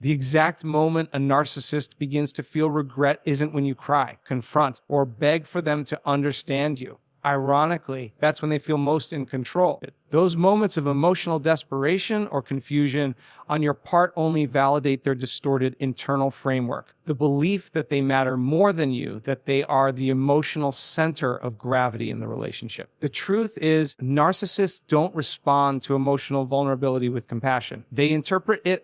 The exact moment a narcissist begins to feel regret isn't when you cry, confront, or beg for them to understand you. Ironically, that's when they feel most in control. Those moments of emotional desperation or confusion on your part only validate their distorted internal framework. The belief that they matter more than you, that they are the emotional center of gravity in the relationship. The truth is, narcissists don't respond to emotional vulnerability with compassion. They interpret it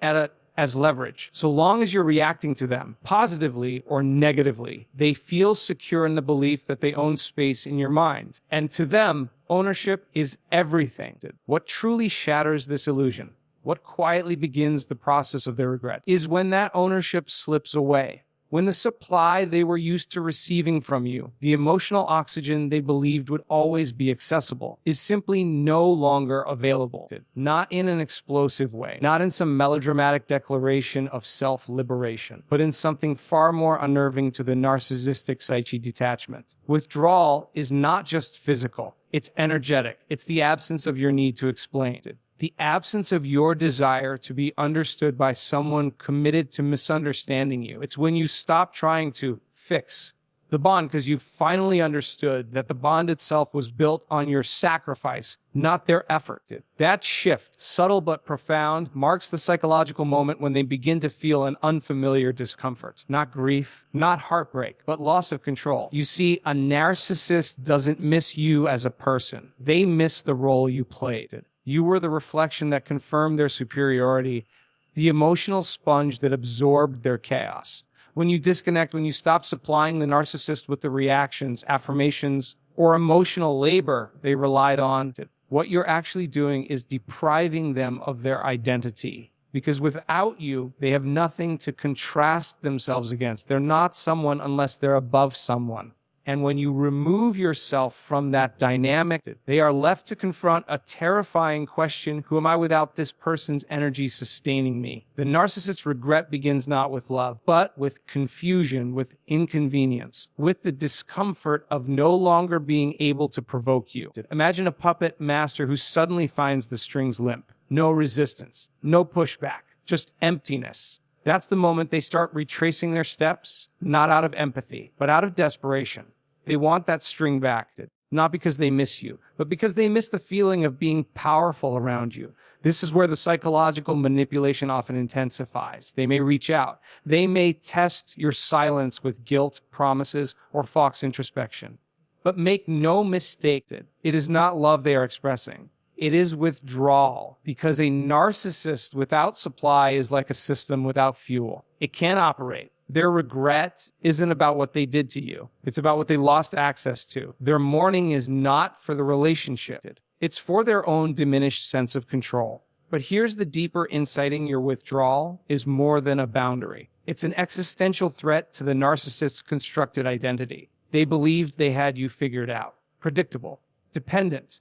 as leverage. So long as you're reacting to them, positively or negatively, they feel secure in the belief that they own space in your mind. And to them, ownership is everything. What truly shatters this illusion, what quietly begins the process of their regret, is when that ownership slips away. When the supply they were used to receiving from you, the emotional oxygen they believed would always be accessible, is simply no longer available. Not in an explosive way, not in some melodramatic declaration of self-liberation, but in something far more unnerving to the narcissistic psyche: detachment. Withdrawal is not just physical, it's energetic. It's the absence of your need to explain. The absence of your desire to be understood by someone committed to misunderstanding you. It's when you stop trying to fix the bond because you finally understood that the bond itself was built on your sacrifice, not their effort. That shift, subtle but profound, marks the psychological moment when they begin to feel an unfamiliar discomfort. Not grief, not heartbreak, but loss of control. You see, a narcissist doesn't miss you as a person. They miss the role you played. You were the reflection that confirmed their superiority, the emotional sponge that absorbed their chaos. When you disconnect, when you stop supplying the narcissist with the reactions, affirmations, or emotional labor they relied on, what you're actually doing is depriving them of their identity. Because without you, they have nothing to contrast themselves against. They're not someone unless they're above someone. And when you remove yourself from that dynamic, they are left to confront a terrifying question: who am I without this person's energy sustaining me? The narcissist's regret begins not with love, but with confusion, with inconvenience, with the discomfort of no longer being able to provoke you. Imagine a puppet master who suddenly finds the strings limp. No resistance, no pushback, just emptiness. That's the moment they start retracing their steps, not out of empathy, but out of desperation. They want that string back, not because they miss you, but because they miss the feeling of being powerful around you. This is where the psychological manipulation often intensifies. They may reach out. They may test your silence with guilt, promises, or false introspection. But make no mistake, it is not love they are expressing. It is withdrawal, because a narcissist without supply is like a system without fuel. It can't operate. Their regret isn't about what they did to you. It's about what they lost access to. Their mourning is not for the relationship. It's for their own diminished sense of control. But here's the deeper insight: your withdrawal is more than a boundary. It's an existential threat to the narcissist's constructed identity. They believed they had you figured out. Predictable, dependent,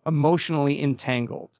emotionally entangled.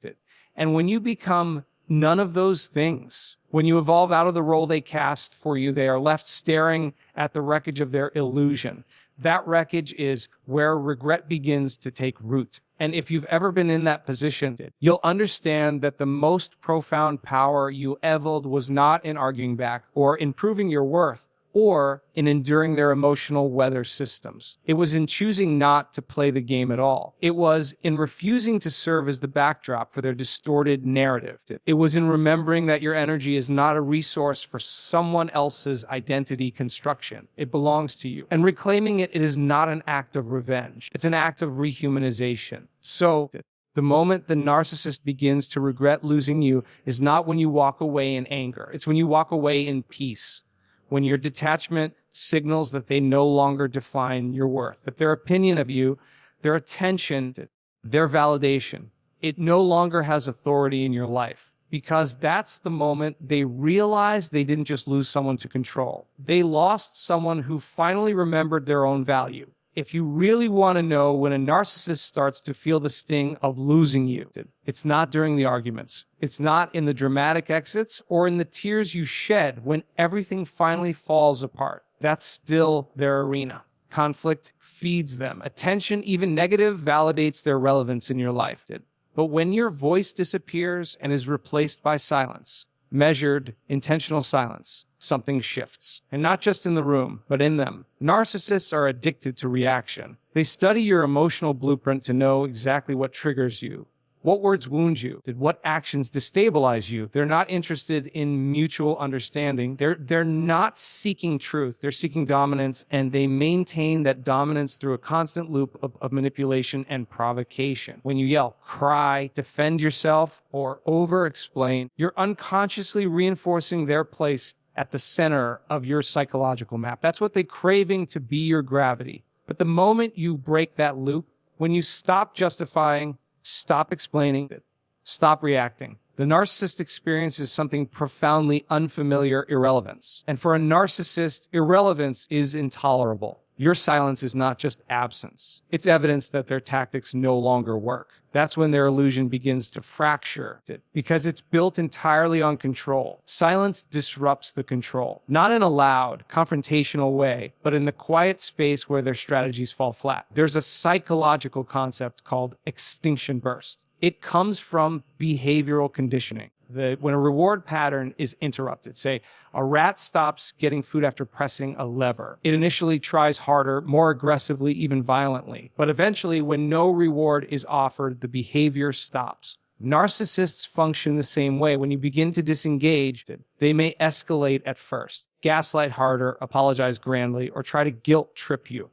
And when you become none of those things, when you evolve out of the role they cast for you, they are left staring at the wreckage of their illusion. That wreckage is where regret begins to take root. And if you've ever been in that position, you'll understand that the most profound power you evolved was not in arguing back or in proving your worth, or in enduring their emotional weather systems. It was in choosing not to play the game at all. It was in refusing to serve as the backdrop for their distorted narrative. It was in remembering that your energy is not a resource for someone else's identity construction. It belongs to you. And reclaiming it is not an act of revenge. It's an act of rehumanization. So, the moment the narcissist begins to regret losing you is not when you walk away in anger. It's when you walk away in peace. When your detachment signals that they no longer define your worth, that their opinion of you, their attention, their validation, it no longer has authority in your life. Because that's the moment they realize they didn't just lose someone to control. They lost someone who finally remembered their own value. If you really want to know when a narcissist starts to feel the sting of losing you, it's not during the arguments. It's not in the dramatic exits or in the tears you shed when everything finally falls apart. That's still their arena. Conflict feeds them. Attention, even negative, validates their relevance in your life. But when your voice disappears and is replaced by silence, measured, intentional silence, something shifts. And not just in the room, but in them. Narcissists are addicted to reaction. They study your emotional blueprint to know exactly what triggers you, what words wound you, what actions destabilize you. They're not interested in mutual understanding. They're not seeking truth. They're seeking dominance, and they maintain that dominance through a constant loop of manipulation and provocation. When you yell, cry, defend yourself, or over-explain, you're unconsciously reinforcing their place at the center of your psychological map. That's what they're craving to be your gravity. But the moment you break that loop, when you stop justifying, stop explaining, stop reacting, the narcissist experiences something profoundly unfamiliar: irrelevance. And for a narcissist, irrelevance is intolerable. Your silence is not just absence. It's evidence that their tactics no longer work. That's when their illusion begins to fracture, because it's built entirely on control. Silence disrupts the control, not in a loud, confrontational way, but in the quiet space where their strategies fall flat. There's a psychological concept called extinction burst. It comes from behavioral conditioning. When a reward pattern is interrupted, say a rat stops getting food after pressing a lever, it initially tries harder, more aggressively, even violently. But eventually, when no reward is offered, the behavior stops. Narcissists function the same way. When you begin to disengage, they may escalate at first, gaslight harder, apologize grandly, or try to guilt trip you.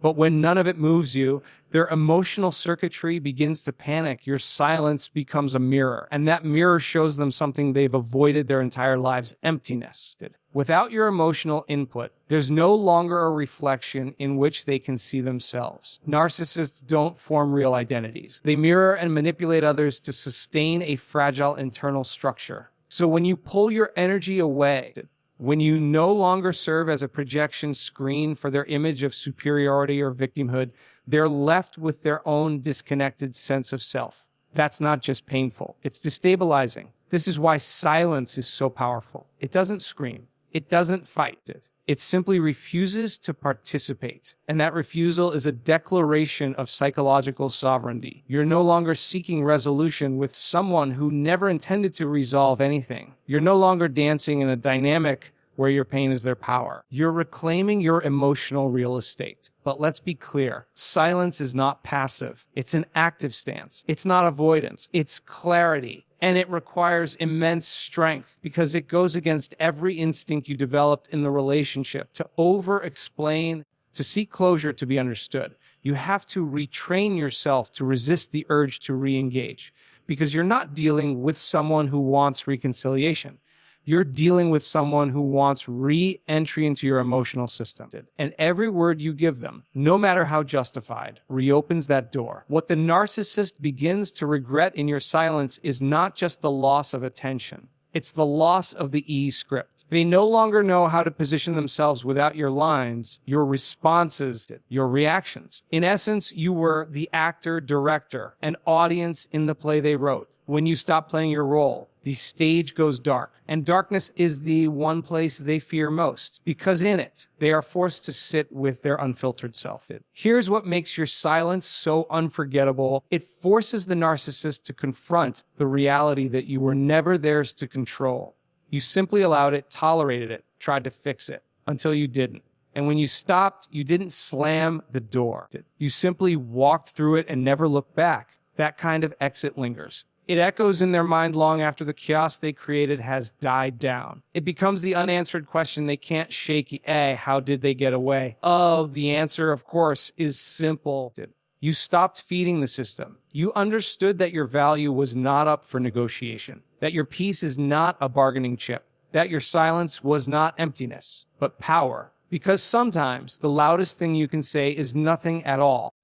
But when none of it moves you, their emotional circuitry begins to panic. Your silence becomes a mirror, and that mirror shows them something they've avoided their entire lives: emptiness. Without your emotional input, there's no longer a reflection in which they can see themselves. Narcissists don't form real identities. They mirror and manipulate others to sustain a fragile internal structure. So when you pull your energy away, when you no longer serve as a projection screen for their image of superiority or victimhood, they're left with their own disconnected sense of self. That's not just painful, it's destabilizing. This is why silence is so powerful. It doesn't scream. It doesn't fight. It simply refuses to participate. And that refusal is a declaration of psychological sovereignty. You're no longer seeking resolution with someone who never intended to resolve anything. You're no longer dancing in a dynamic where your pain is their power. You're reclaiming your emotional real estate. But let's be clear, silence is not passive. It's an active stance. It's not avoidance. It's clarity. And it requires immense strength because it goes against every instinct you developed in the relationship to over-explain, to seek closure, to be understood. You have to retrain yourself to resist the urge to re-engage because you're not dealing with someone who wants reconciliation. You're dealing with someone who wants re-entry into your emotional system. And every word you give them, no matter how justified, reopens that door. What the narcissist begins to regret in your silence is not just the loss of attention. It's the loss of the E-script. They no longer know how to position themselves without your lines, your responses, your reactions. In essence, you were the actor, director, an audience in the play they wrote. When you stop playing your role, the stage goes dark. And darkness is the one place they fear most, because in it, they are forced to sit with their unfiltered self. Here's what makes your silence so unforgettable. It forces the narcissist to confront the reality that you were never theirs to control. You simply allowed it, tolerated it, tried to fix it, until you didn't. And when you stopped, you didn't slam the door. You simply walked through it and never looked back. That kind of exit lingers. It echoes in their mind long after the chaos they created has died down. It becomes the unanswered question they can't shake. How did they get away? Oh, the answer, of course, is simple. You stopped feeding the system. You understood that your value was not up for negotiation, that your peace is not a bargaining chip, that your silence was not emptiness, but power. Because sometimes the loudest thing you can say is nothing at all.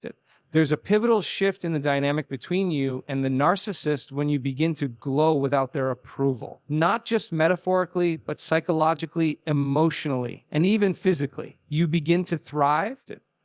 There's a pivotal shift in the dynamic between you and the narcissist when you begin to glow without their approval. Not just metaphorically, but psychologically, emotionally, and even physically. You begin to thrive.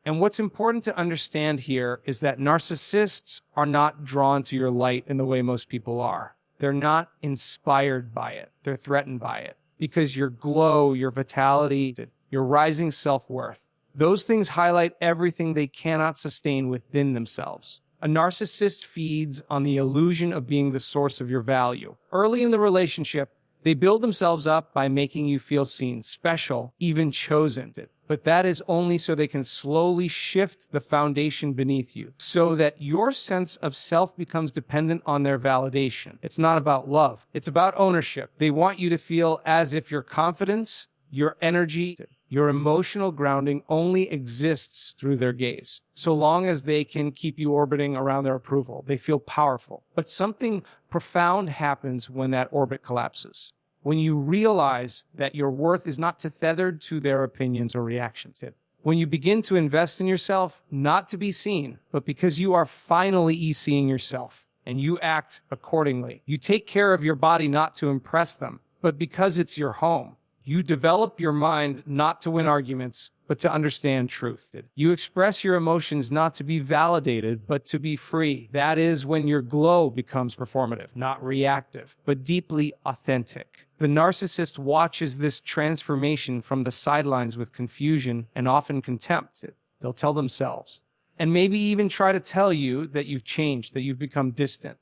And what's important to understand here is that narcissists are not drawn to your light in the way most people are. They're not inspired by it. They're threatened by it. Because your glow, your vitality, your rising self-worth, those things highlight everything they cannot sustain within themselves. A narcissist feeds on the illusion of being the source of your value. Early in the relationship, They build themselves up by making you feel seen, special, even chosen. But that is only so they can slowly shift the foundation beneath you, so that your sense of self becomes dependent on their validation. It's not about love. It's about ownership. They want you to feel as if your confidence, your energy, your emotional grounding only exists through their gaze. So long as they can keep you orbiting around their approval, they feel powerful. But something profound happens when that orbit collapses. When you realize that your worth is not tethered to their opinions or reactions. When you begin to invest in yourself, not to be seen, but because you are finally seeing yourself, and you act accordingly. You take care of your body not to impress them, but because it's your home. You develop your mind not to win arguments, but to understand truth. You express your emotions not to be validated, but to be free. That is when your glow becomes performative, not reactive, but deeply authentic. The narcissist watches this transformation from the sidelines with confusion and often contempt. They'll tell themselves, and maybe even try to tell you that you've changed, that you've become distant,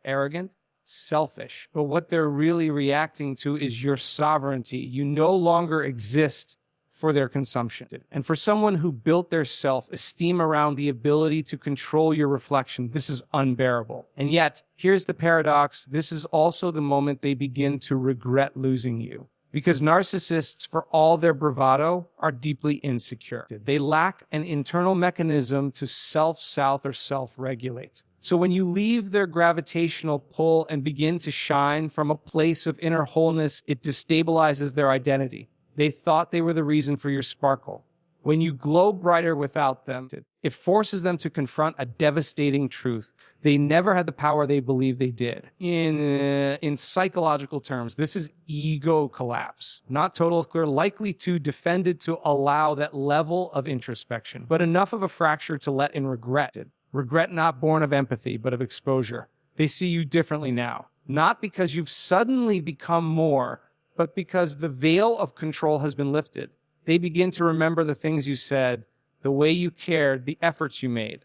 arrogant, selfish. But what they're really reacting to is your sovereignty. You no longer exist for their consumption. And for someone who built their self-esteem around the ability to control your reflection, this is unbearable. And yet, here's the paradox. This is also the moment they begin to regret losing you. Because narcissists, for all their bravado, are deeply insecure. They lack an internal mechanism to self-soothe or self-regulate. So when you leave their gravitational pull and begin to shine from a place of inner wholeness, it destabilizes their identity. They thought they were the reason for your sparkle. When you glow brighter without them, it forces them to confront a devastating truth. They never had the power they believed they did. In psychological terms, this is ego collapse. Not total, they're likely to defend it to allow that level of introspection, but enough of a fracture to let in regret. Regret not born of empathy, but of exposure. They see you differently now, not because you've suddenly become more, but because the veil of control has been lifted. They begin to remember the things you said, the way you cared, the efforts you made.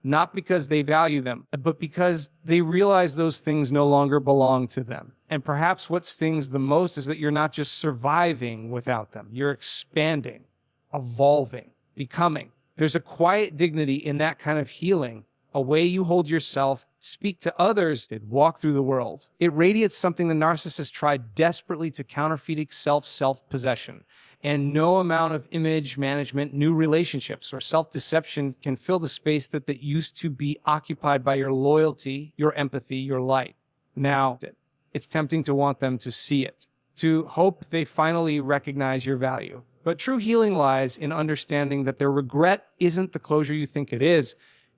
Not because they value them, but because they realize those things no longer belong to them. And perhaps what stings the most is that you're not just surviving without them. You're expanding, evolving, becoming. There's a quiet dignity in that kind of healing, a way you hold yourself, speak to others, and walk through the world. It radiates something the narcissist tried desperately to counterfeit: self-possession. And no amount of image management, new relationships, or self-deception can fill the space that used to be occupied by your loyalty, your empathy, your light. Now, it's tempting to want them to see it, to hope they finally recognize your value. But true healing lies in understanding that their regret isn't the closure you think it is.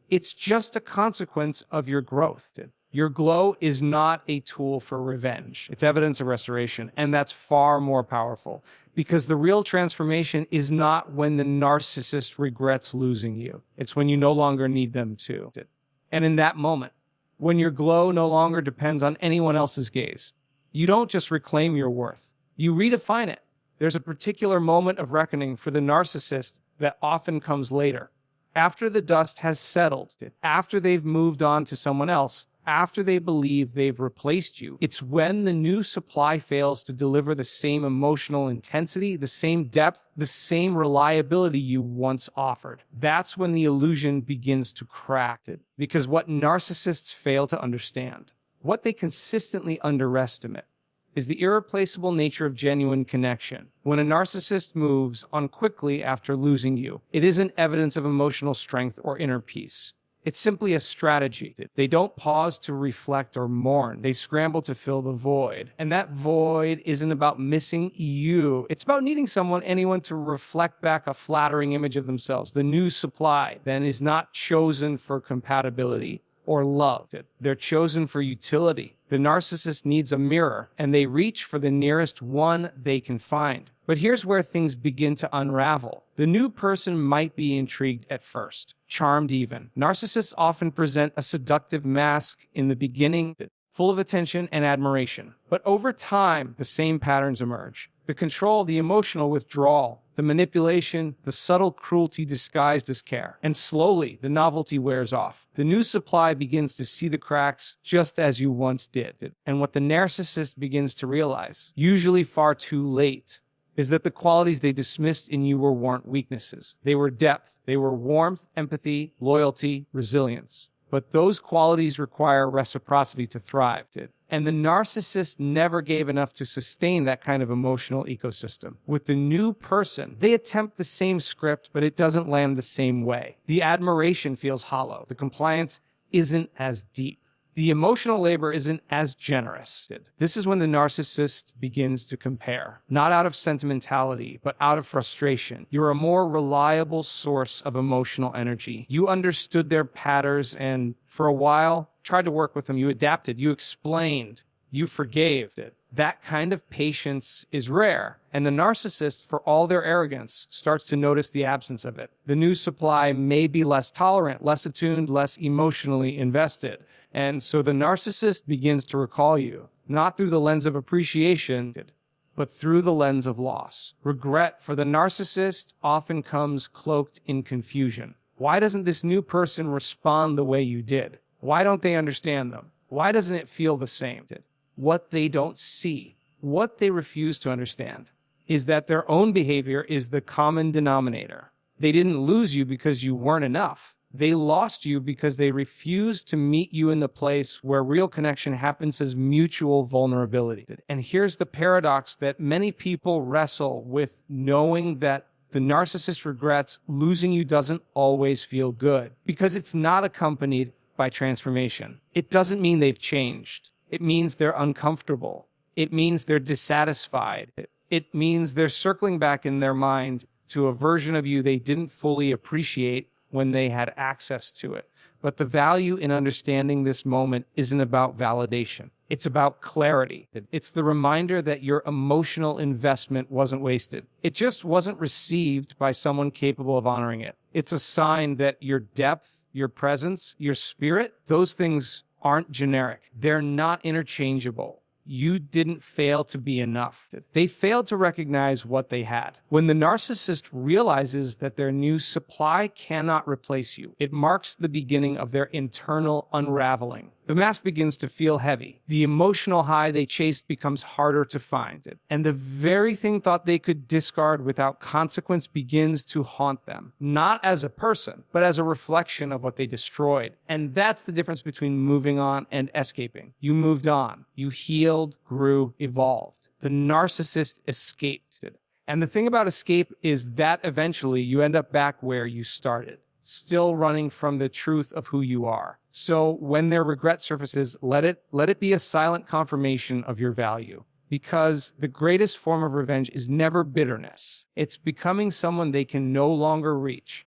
It's just a consequence of your growth. Your glow is not a tool for revenge. It's evidence of restoration, and that's far more powerful. Because the real transformation is not when the narcissist regrets losing you. It's when you no longer need them to. And in that moment, when your glow no longer depends on anyone else's gaze, you don't just reclaim your worth. You redefine it. There's a particular moment of reckoning for the narcissist that often comes later. After the dust has settled, after they've moved on to someone else, after they believe they've replaced you, it's when the new supply fails to deliver the same emotional intensity, the same depth, the same reliability you once offered. That's when the illusion begins to crack. Because what narcissists fail to understand, what they consistently underestimate, is the irreplaceable nature of genuine connection. When a narcissist moves on quickly after losing you, it isn't evidence of emotional strength or inner peace. It's simply a strategy. They don't pause to reflect or mourn. They scramble to fill the void. And that void isn't about missing you. It's about needing anyone to reflect back a flattering image of themselves. The new supply then is not chosen for compatibility or love. They're chosen for utility. The narcissist needs a mirror, and they reach for the nearest one they can find. But here's where things begin to unravel. The new person might be intrigued at first, charmed even. Narcissists often present a seductive mask in the beginning. full of attention and admiration. But over time, the same patterns emerge. The control, the emotional withdrawal, the manipulation, the subtle cruelty disguised as care. And slowly, the novelty wears off. The new supply begins to see the cracks just as you once did. And what the narcissist begins to realize, usually far too late, is that the qualities they dismissed in you weren't weaknesses. They were depth. They were warmth, empathy, loyalty, resilience. But those qualities require reciprocity to thrive. And the narcissist never gave enough to sustain that kind of emotional ecosystem. With the new person, they attempt the same script, but it doesn't land the same way. The admiration feels hollow. The compliance isn't as deep. The emotional labor isn't as generous. This is when the narcissist begins to compare, not out of sentimentality, but out of frustration. You're a more reliable source of emotional energy. You understood their patterns and, for a while, tried to work with them. You adapted, you explained, you forgave. That kind of patience is rare, and the narcissist, for all their arrogance, starts to notice the absence of it. The new supply may be less tolerant, less attuned, less emotionally invested. And so the narcissist begins to recall you, not through the lens of appreciation, but through the lens of loss. Regret for the narcissist often comes cloaked in confusion. Why doesn't this new person respond the way you did? Why don't they understand them? Why doesn't it feel the same? What they don't see, what they refuse to understand, is that their own behavior is the common denominator. They didn't lose you because you weren't enough. They lost you because they refused to meet you in the place where real connection happens as mutual vulnerability. And here's the paradox that many people wrestle with, knowing that the narcissist regrets losing you doesn't always feel good because it's not accompanied by transformation. It doesn't mean they've changed. It means they're uncomfortable. It means they're dissatisfied. It means they're circling back in their mind to a version of you they didn't fully appreciate when they had access to it. But the value in understanding this moment isn't about validation. It's about clarity. It's the reminder that your emotional investment wasn't wasted. It just wasn't received by someone capable of honoring it. It's a sign that your depth, your presence, your spirit, those things aren't generic. They're not interchangeable. You didn't fail to be enough. They failed to recognize what they had. When the narcissist realizes that their new supply cannot replace you, it marks the beginning of their internal unraveling. The mask begins to feel heavy. The emotional high they chased becomes harder to find. And the very thing thought they could discard without consequence begins to haunt them. Not as a person, but as a reflection of what they destroyed. And that's the difference between moving on and escaping. You moved on. You healed, grew, evolved. The narcissist escaped. And the thing about escape is that eventually you end up back where you started, still running from the truth of who you are. So when their regret surfaces, let it be a silent confirmation of your value. Because the greatest form of revenge is never bitterness. It's becoming someone they can no longer reach.